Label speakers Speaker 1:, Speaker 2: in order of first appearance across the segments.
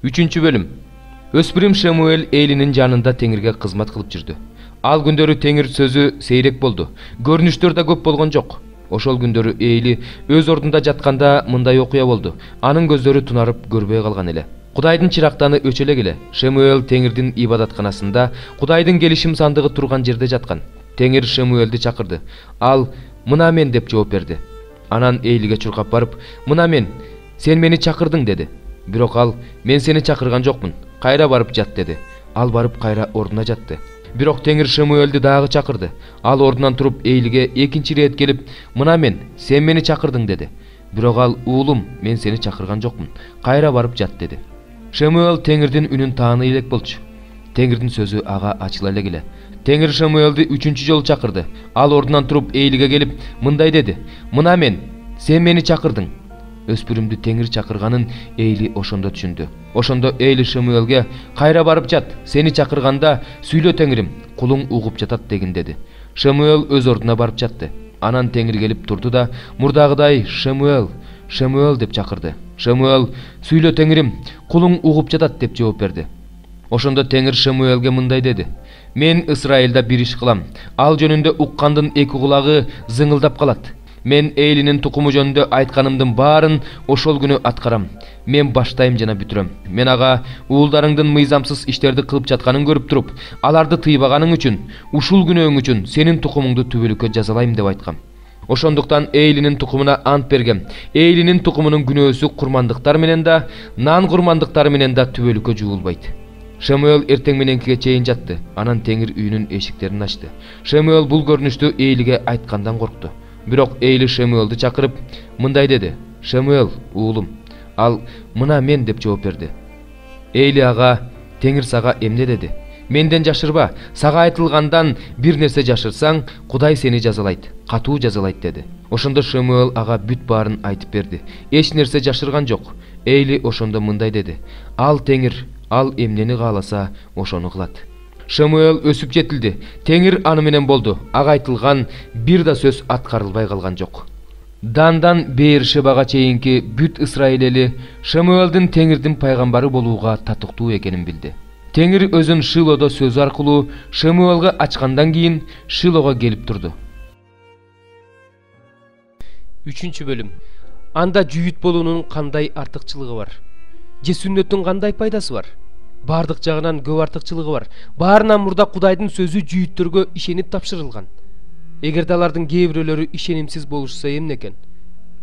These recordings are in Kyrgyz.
Speaker 1: 3 bölüm. Өспүрүм Шамуэль элинин жанында Теңирге кызмат кылып жүрдү. Ал күндөрү Теңир сөзү сейрек болду. Көрүнүштөр да көп болгон жок. Ошол күндөрү Эйли өз ордунда жатканда мындай окуя болду. Анын көздөрү тунарып көрбөй калган эле. Кудайдын чырактаны өчөлө келе. Шамуэль Теңирдин ибадатканасында Кудайдын келишим сандыгы турган жерде жаткан. Теңир Шамуэльди чакырды. Ал "Мына мен" деп жооп берди. Анан Эйлиге чуркап барып, "Мына мен, сен мени чакырдың" деди. Бирок ал "Мен сени чакырган жокмун. Кайра барып жат" деди. Ал барып кайра ордуна жатты. Бирок Теңир Шамуэльди дагы чакырды. Ал ордунан туруп Эйлиге экинчи ирет келип, "Мына мен, сен мени чакырдың" деди. Бирок ал "Уулум, мен сени чакырган жокмун. Кайра барып жат" деди. Шамуэль Теңирдин үнүн тааный элек болчу. Теңирдин сөзү ага ачыла элек эле. Теңир Шамуэльди үчүнчү жолу чакырды. Ал ордунан туруп Эйлиге келип мындай деди: "Мына мен, сен мени чакырдың." Өспүрүмдү Теңир чакырганын Эйли ошондо түшүндү. Ошондо Эйли Шамуэльге "Кайра барып жат, сени чакырганда сүйлө Теңирим, кулуң угуп жатат" дегин деди. Шамуэль өз ордуна барып жатты. Анан Теңир келип турду да мурдагыдай "Шамуэль, Шамуэль" деп чакырды. Шамуэль "Сүйлө Теңирим, кулуң угуп жатат" деп жооп берди. Ошондо Теңир Шамуэльге мындай деди: "Мен Исраилда бир иш кылам. Ал жөнүндө уккандын эки кулагы зыңылдап калат. Мен Эйлинин тукуму жөнүндө айтканымдын баарын ошол күнү аткарам. Мен баштайм жана бүтүрөм. Мен ага уулдарыңдын мыйзамсыз иштерди кылып жатканын көрүп туруп, аларды тыйбаганың үчүн, ушул күнөөң үчүн сенин тукумуңду түбөлүккө жазалайм" деп айткам. Ошондуктан Эйлинин тукумуна ант бергем. Эйлинин тукумунун күнөөсү курмандыктар менен да, нан курмандыктары менен да түбөлүккө жуулбайт. Шамуэль эртең мененкиге чейин жатты. Анан Теңир үйүнүн эшиктерин ачты. Шамуэль бул көрүнүштү Эйлиге айткандан коркту. Бирок Эйли Шамуэльди чакырып мындай деди: "Шамуэль, уулум." Ал "Мына мен" деп жооп берди. Эйли ага "Теңир сага эмне деди? Менден жашырба. Сага айтылгандан бир нерсе жашырсаң, Кудай сени жазалайт, катуу жазалайт" деди. Ошондо Шамуэль ага бүт баарын айтып берди. Эч нерсе жашырган жок. Эйли ошондо мындай деди: "Ал Теңир, ал эмнени кааласа, ошону кылат." Шамуэль өсүп жетилди. Теңир аны менен болду. Ага айтылган бир да сөз аткарылбай калган жок. Дандан Беершебага чейинки бүт Исраил эли Шамуэльдин Теңирдин пайгамбары болууга татыктуу экенин билди. Теңир өзүн Шилодо сөзү аркылуу Шамуэльге ачкандан кийин Шилого келип турду. 3 бөлүм. Анда жүйүт болуунун кандай артыкчылыгы бар? Же сүннөттүн кандай пайдасы бар? Бардык жагынан көп артыкчылыгы бар. Баарынан мурда Кудайдын сөзү жүйүттөргө ишенип тапшырылган. Эгерде алардын кээ бирөөлөрү ишенимсиз болушса эмне экен?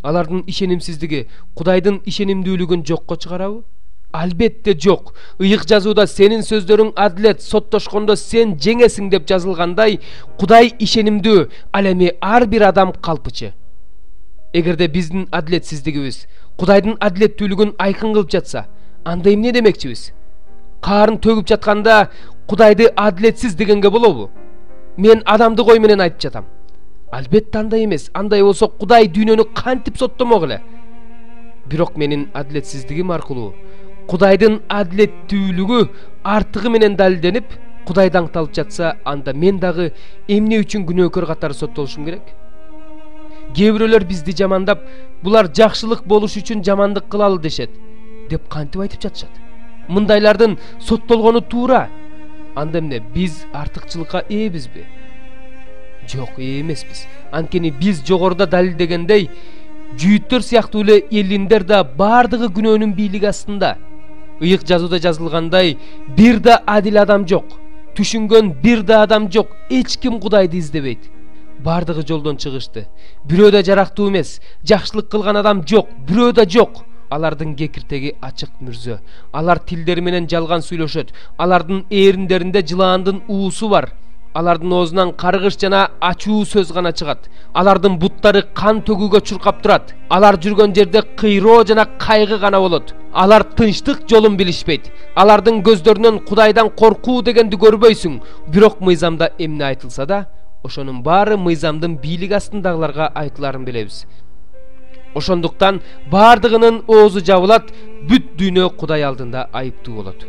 Speaker 1: Алардын ишенимсиздиги Кудайдын ишенимдүүлүгүн жокко чыгарабы? Албетте жок. Ыйык жазууда "Сенин сөздөрүң адилет, соттошкондо сен жеңесиң" деп жазылгандай, Кудай ишенимдүү, ал эми ар бир адам калпычы. Эгерде биздин адилетсиздигибиз Кудайдын адилеттүүлүгүн айкын кылып жатса, анда эмне демекчибиз? Карын төгүп жатканда Кудайды адилетсиз дегенге болобу? Мен адамдык ой менен айтып жатам. Албетте андай эмес. Андай болсо Кудай дүйнөнү кантип соттомок эле? Бирок менин адилетсиздигим аркылуу Кудайдын адилеттүүлүгү артыгы менен далилденип, Кудай даңталып жатса, анда мен дагы эмне үчүн күнөөкөр катары соттолушум керек? Кээ бирөөлөр бизди жамандап, булар жакшылык болуш үчүн жамандык кылалы дешет, деп кантип айтып жатышат? Мындайлардын соттолгону туура. Анда эмне, биз артыкчылыкка эбизби? Жок, эмеспиз. Анткени биз жогоруда далилдегендей, жүйүттөр сыяктуу эле элиндер да бардыгы күнөөнүн бийлиги астында. Ыйык жазууда жазылгандай, бир да адил адам жок. Түшүнгөн бир да адам жок. Эч ким Кудайды издебейт. Бардыгы жолдон чыгышты. Бирөө да жарактуу эмес. Жакшылык кылган адам жок. Бирөө да жок. Алардын кекиртеги ачык мүрзө. Алар тилдери менен жалган сүйлөшөт. Алардын ээриндеринде жылаандын уусу бар. Алардын оозунан каргыш жана ачуу сөз гана чыгат. Алардын буттары кан төгүүгө чуркап турат. Алар жүргөн жерде кыйроо жана кайгы гана болот. Алар тынчтык жолун билишпейт. Алардын көздөрүнөн Кудайдан коркуу дегенди көрбөйсүң. Бирок мыйзамда эмне айтылса да, ошонун баары мыйзамдын бийлиги астындагыларга айтыларын билебиз. Ошондуктан бардыгынын оозу жабылат, бүт дүйнө Кудай алдында айыптуу болот.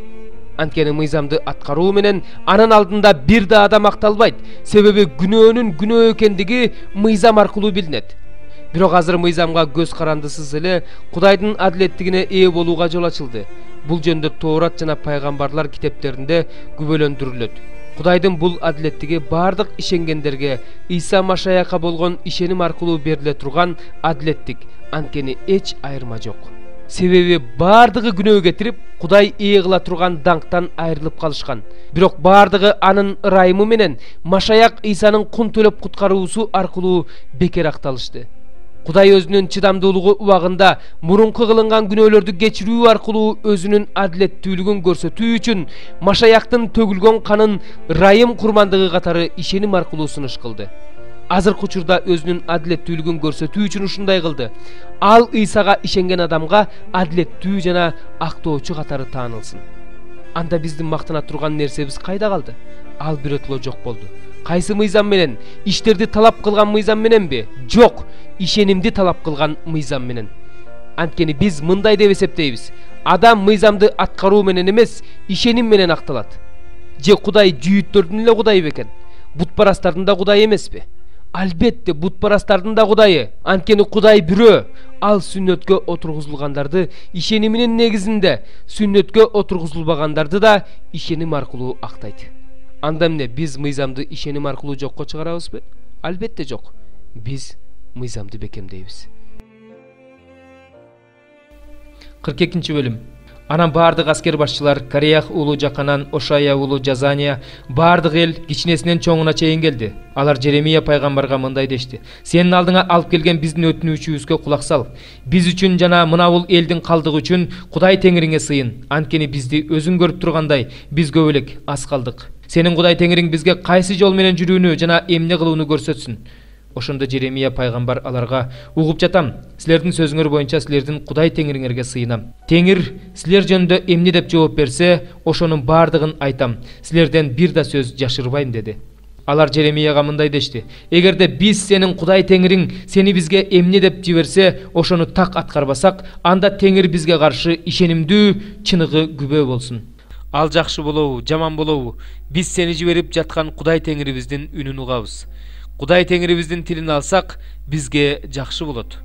Speaker 1: Анткени мыйзамды аткаруу менен анын алдында бир да адам акталбайт. Себеби күнөөнүн күнөө экендиги мыйзам аркылуу билинет. Бирок азыр мыйзамга көз карандысыз эле Кудайдын адилеттигине ээ болууга жол ачылды. бул жөнүндө Тоорат жана пайгамбарлар китептеринде күбөлөндүрүлөт. Кудайдын бул адилеттиги бардык ишенгендерге Иса Машаякка болгон ишеним аркылуу бериле турган адилеттик, анткени эч айырма жок. Себеби бардыгы күнөө кетирип, Кудай ээ кыла турган даңктан айрылып калышкан. Бирок бардыгы анын ырайымы менен Машаяк Исанын кун төлөп куткаруусу аркылуу бекер акталышты. Кудай өзүнүн чыдамдуулугу убагында мурунку кылынган күнөөлөрдү кечирүү аркылуу өзүнүн адилеттүүлүгүн көрсөтүү үчүн Машаяктын төгүлгөн канын ырайым курмандыгы катары ишеним аркылуу сунуш кылды. Азыркы учурда өзүнүн адилеттүүлүгүн көрсөтүү үчүн ушундай кылды. Ал Исага ишенген адамга адилеттүү жана актоочу катары таанылсын. Анда биздин мактана турган нерсебиз кайда калды? Ал бирөтөлө жок болду. Кайсы мыйзам менен? Иштерди талап кылган мыйзам мененби? Жок, ишенимди талап кылган мыйзам менен. Анткени биз мындай деп эсептейбиз: адам мыйзамды аткаруу менен эмес, ишеним менен акталат. Же Кудай жүйүттөрдүн эле Кудай бекен? Бутпарастардын да Кудай эмеспи? Албетте бутпарастардын да Кудайы. Анткени Кудай бирөө. Ал сүннөткө отургузулгандарды ишениминин негизинде, сүннөткө отургузулбагандарды да ишеним аркылуу актайт. Анда эмне биз мыйзамды ишеним аркылуу жокко чыгарабызбы? Албетте жок. Биз мыйзамды бекемдейбиз. 42 бөлүм. Анан бардык аскер башчылар, Кореях уулу Жаканан, Ошая уулу Жазания, бардык эл кичинесинен чоңуна чейин келди. Алар Жеремия пайгамбарга мындай дешти: "Сенин алдыңа алып келген биздин өтүнүүчүбүзгө кулак сал. Биз үчүн жана мына бул элдин калдыгы үчүн Кудай Теңириңе сыйын. Анткени бизди өзүң көрүп тургандай, биз көп элек аз калдык. Сенин Кудай Теңириң бизге кайсы жол менен жүрүүнү жана эмне кылууну көрсөтсүн." Ошондо Жеремия пайгамбар аларга: "Угуп жатам. Силердин сөзүңөр боюнча силердин Кудай Теңириңерге сыйынам. Теңир силер жөнүндө эмне деп жооп берсе, ошонун бардыгын айтам. Силерден бир да сөз жашырбайм" деди. Алар Жеремияга мындай дешти: "Эгерде биз сенин Кудай Теңириң сени бизге эмне деп жиберсе, ошону так аткарбасак, анда Теңир бизге каршы ишенимдүү, чыныгы күбө болсун. Ал жакшы болобу, жаман болобу, биз сени жиберип жаткан Кудай Теңирибиздин үнүн угабыз. Кудай Теңирибиздин тилин алсак, бизге жакшы болот."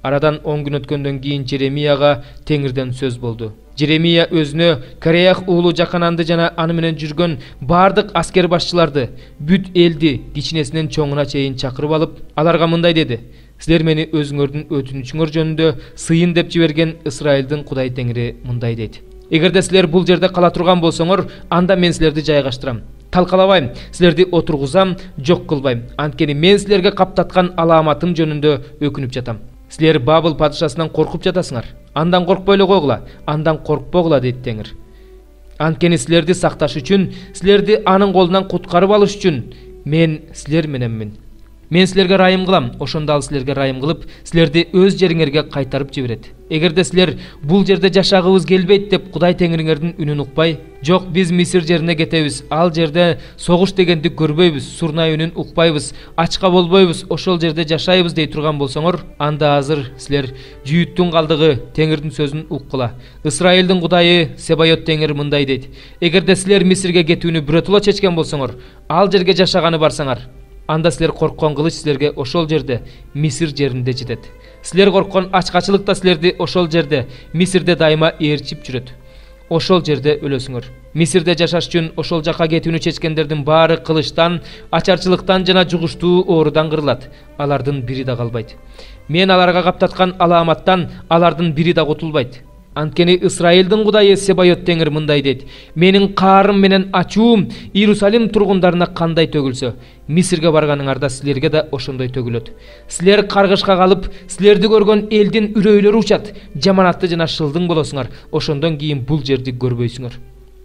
Speaker 1: Арадан 10 күн өткөндөн кийин Жеремияга Теңирден сөз болду. Жеремия өзүнө Кореях уулу Жакананды жана аны менен жүргөн бардык аскер башчыларды, бүт элди кичинесинен чоңуна чейин чакырып алып, аларга мындай деди: "Силер мени өзүңөрдүн өтүнүчүңөр жөнүндө сыйын деп жиберген Исраилдин Кудай Теңири мындай дейт: Эгерде силер бул жерде кала турган болсоңор, анда мен силерди жайгаштырам. Талкалабайм, силерди отургузам, жок кылбайм. Анткени мен силерге каптаткан аламатым жөнүндө өкүнүп жатам. Силер Бабыл падышасынан коркуп жатасыңар. Андан коркпой эле койгула, андан коркпогула" дейт Теңир. "Анткени силерди сакташ үчүн, силерди анын колунан куткарып алыш үчүн мен силер мененмин. Мен силерге райым кылам, ошондо ал силерге райым кылып, силерди өз жериңерге кайтарып жиберет. Эгерде силер бул жерде жашагыбыз келбейт деп Кудай Теңириңердин үнүн укпай, жок биз Мисир жерине кетебиз, ал жерде согуш дегенди көрбөйбүз, сурнай үнүн укпайбыз, ачка болбойбуз, ошол жерде жашайбыз дей турган болсоңор, анда азыр силер жүйүттүн калдыгы Теңирдин сөзүн уккула. Исраилдин Кудайы Себайот Теңир мындай дейт: Эгерде силер Мисирге кетүүнү бирөтөлө чечкен болсоңор, ал жерге жашаганы барсаңар, анда силер корккон кылыч силерге ошол жерде, Мисир жеринде жетет. Силер корккон ачкачылык да силерди ошол жерде, Мисирде дайыма ээрчип жүрөт. Ошол жерде өлөсүңөр. Мисирде жашаш үчүн ошол жака кетүүнү чечкендердин баары кылычтан, ачарчылыктан жана жугуштуу оорудан кырылат. Алардын бири да калбайт. Мен аларга каптаткан аламаттан алардын бири да кутулбайт. Анткени Исраилдин Кудайы Себайот Теңир мындай дейт: Менин каарым менен ачуум Иерусалим тургундарына кандай төгүлсө, Мисирге барганыңарда силерге да ошондой төгүлөт. Силер каргышка калып, силерди көргөн элдин үрөйлөрү учат, жаманатты жана шылдың болосуңар, ошондон кийин бул жерди көрбөйсүңөр.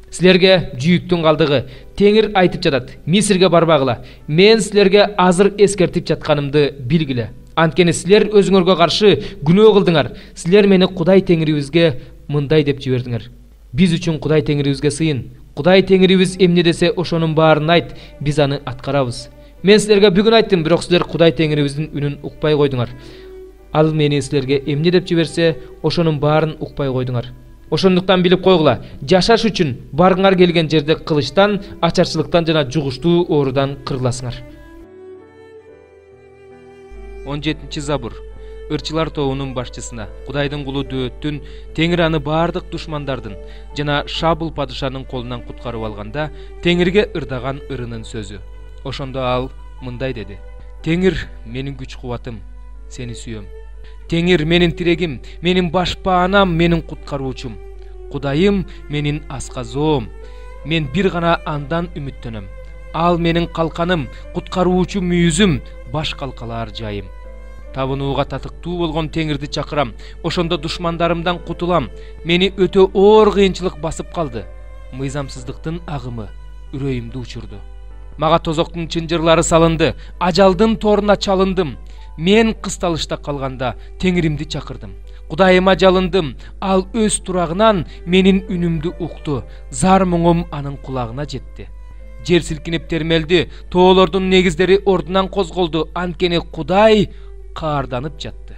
Speaker 1: Силерге жүйүттүн калдыгы Теңир айтып жатат: Мисирге барбагыла. Мен силерге азыр эскертип жатканымды билгиле. Анткени силер өзүңөргө каршы күнөө кылдыңар. Силер мени Кудай Теңирибизге мындай деп жибердиңер: Биз үчүн Кудай Теңирибизге сыйын. Кудай Теңирибиз эмне десе ошонун баарын айт, биз аны аткарабыз. Мен силерге бүгүн айттым, бирок силер Кудай Теңирибиздин үнүн укпай койдуңар. Ал мени силерге эмне деп жиберсе, ошонун баарын укпай койдуңар. Ошондуктан билип койгула, жашаш үчүн баргыңар келген жерде кылычтан, ачарчылыктан жана жугуштуу оорудан кырыласыңар. 17 Забур. ырчылар тобунун башчысына, Кудайдын кулу Дөөттүн Теңир аны бардык душмандардын жана Шабыл падышанын колунан куткарып алганда Теңирге ырдаган ырынын сөзү. Ошондо ал мындай деди: Теңир менин күч кубатым, сени сүйөм. Теңир менин тирегим, менин баш баанам, менин куткаруучум. Кудайым менин асказоом. Мен бир гана андан үмүттөнөм. Ал менин калканым, куткаруучу мүйүзүм, баш калкалар жайым. Табынууга татыктуу болгон Теңирди чакырам. Ошондо душмандарымдан кутулам. Мени өтө оор кыйынчылык басып калды. Мыйзамсыздыктын агымы үрөйүмдү учурду. Мага тозоктун чынжырлары салынды. Ажалдын торуна чалындым. Мен кысталышта калганда Теңиримди чакырдым. Кудайыма жалындым. Ал өз турагынан менин үнүмдү укту. Зар муңум анын кулагына жетти. Жер силкинип термелди. Тоолордун негиздери ордунан козголду. Анткени Кудай каарданып жатты.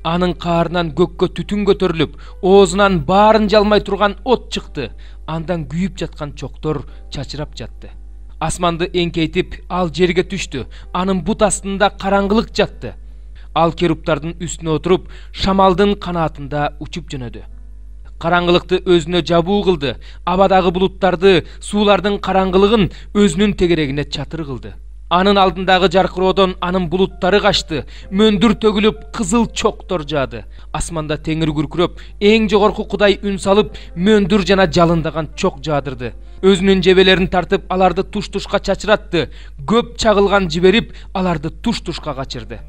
Speaker 1: Анын каарынан көккө түтүн көтөрүлүп, оозунан баарын жалмай турган от чыкты. Андан күйүп жаткан чоктор чачырап жатты. Асманды эңкейтип, ал жерге түштү. Анын бут астында караңгылык жатты. Ал керуптардын үстүнө отуруп, шамалдын канатында учуп жөнөдү. Караңгылыкты өзүнө жабуу кылды. Абадагы булуттарды, суулардын караңгылыгын өзүнүн тегерегине чатыр кылды. Анын алдындагы жаркыроодон анын булуттары качты. Мөндүр төгүлүп, кызыл чоктор жаады. Асманда Теңир күркүрөп, эң жогорку Кудай үн салып, мөндүр жана жалындаган чок жаадырды. Өзүнүн жебелерин тартып, аларды туш-тушка чачыратты. Көп чагылган жиберип, аларды туш-тушка качырды.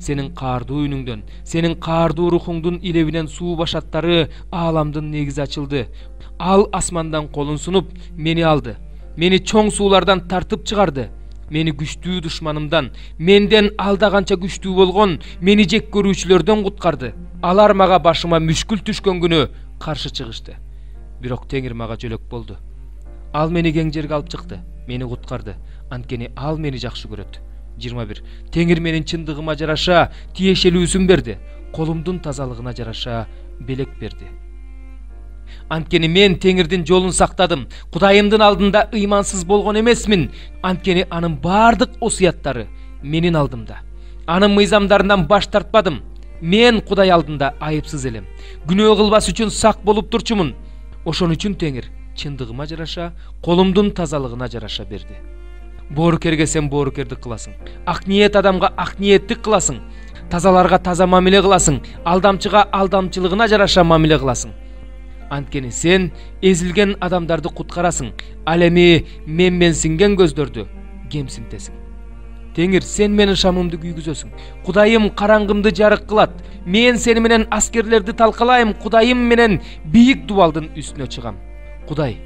Speaker 1: Сенин каардуу үнүңдөн, сенин каардуу рухуңдун илебинен суу башаттары ааламдын негизи ачылды. Ал асмандан колун сунуп, мени алды. Мени чоң суулардан тартып чыгарды. Мени күчтүү душманымдан, менден алда канча күчтүү болгон, мени жек көрүүчүлөрдөн куткарды. Алар мага башыма мүшкүл түшкөн күнү каршы чыгышты. Бирок Теңир мага жөлөк болду. Ал мени кең жерге алып чыкты, мени куткарды. Анткени ал мени жакшы көрөт. 21. Теңир менин чындыгыма жараша тиешелүүсүн берди. Колумдун тазалыгына жараша белек берди. Анткени мен Теңирдин жолун сактадым. Кудайымдын алдында ыймансыз болгон эмесмин. Анткени анын бардык осуяттары менин алдымда. Анын мыйзамдарынан баш тартпадым. Мен Кудай алдында айыпсыз элем. Күнөө кылбас үчүн сак болуп турчумун. Ошон үчүн Теңир чындыгыма жараша, колумдун тазалыгына жараша берди. Боорукерге сен боорукердик кыласың. Ак ниет адамга ак ниеттик кыласың. Тазаларга таза мамиле кыласың. Алдамчыга алдамчылыгына жараша мамиле кыласың. Анткени сен эзилген адамдарды куткарасың. Ал эми менсинген көздөрдү кемсинтесиң. Теңир, сен менин шамымды күйгүзөсүң. Кудайым караңгымды жарык кылат. Мен сени менен аскерлерди талкалайм. Кудайым менен бийик дубалдын үстүнө чыгам. Кудай,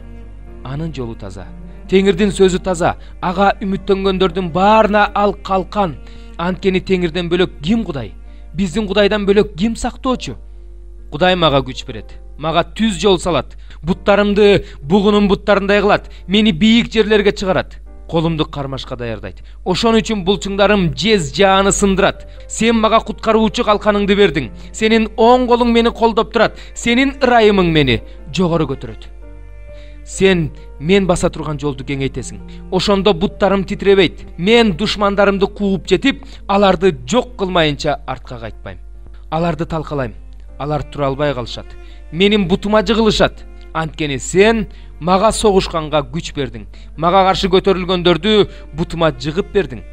Speaker 1: анын жолу таза. Теңирдин сөзү таза. Ага үмүттөнгөндөрдүн баарына ал калкан. Анткени Теңирден бөлөк ким Кудай? Биздин Кудайдан бөлөк ким сактоочу? Кудай мага күч берет. Мага түз жол салат. Буттарымды бугунун буттарындай кылат. Мени бийик жерлерге чыгарат. Колумду кармашка даярдайт. Ошон үчүн булчуңдарым жез жааны сындырат. Сен мага куткаруучу калканыңды бердиң. Сенин оң колуң мени колдоп турат. Сенин ырайымың мени жогору көтөрөт. Сен мен баса турган жолду кеңейтесиң. Ошондо буттарым титиребейт. Мен душмандарымды кууп жетип, аларды жок кылмайынча артка кайтпайм. Аларды талкалайм. Алар тура албай калышат. Менин бутума жыгылышат. Анткени сен мага согушканга күч бердиң. Мага каршы көтөрүлгөндөрдү бутума жыгып бердиң.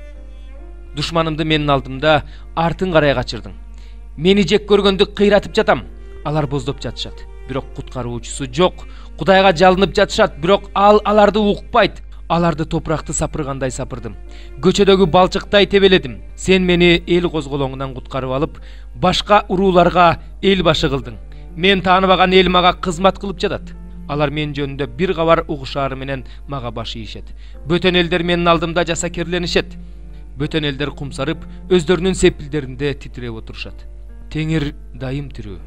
Speaker 1: Душманымды менин алдымда артын карай качырдың. Мени жек көргөндү кыйратып жатам. Алар боздоп жатышат. Бирок куткаруучусу жок. Кудайга жалынып жатышат, бирок ал аларды укпайт. Аларды топуракты сапыргандай сапырдым. Көчөдөгү балчыктай тебеледим. Сен мени эл козголоңунан куткарып алып, башка урууларга эл башы кылдың. Мен тааныбаган эл мага кызмат кылып жатат. Алар мен жөнүндө бир кабар угушаары менен мага баш ийишет. Бөтөн элдер менин алдымда жасакерленишет. Бөтөн элдер кумсарып, өздөрүнүн сепилдеринде титиреп отурушат. Теңир дайым тирүү.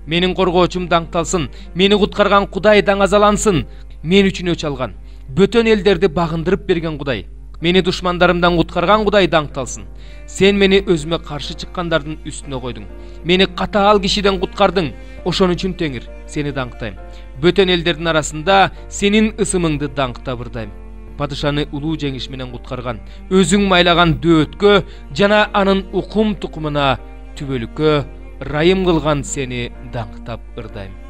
Speaker 1: Менин коргоочум даңкталсын. Мени куткарган Кудай даңазалансын. Мен үчүн өч алган. Бөтөн элдерди багындырып берген Кудай. Мени душмандарымдан куткарган Кудай даңкталсын. Сен мени өзүмө каршы чыккандардын үстүнө койдуң. Мени катаал кишиден куткардың. Ошон үчүн Теңир, сени даңктайм. Бөтөн элдердин арасында сенин ысымыңды даңктабырдайм. Падышаны улуу жеңиш менен куткарган, өзүң майлаган Дөөткө жана анын укум тукумуна түбөлүккө ырайым кылган сени даңктап ырдайм.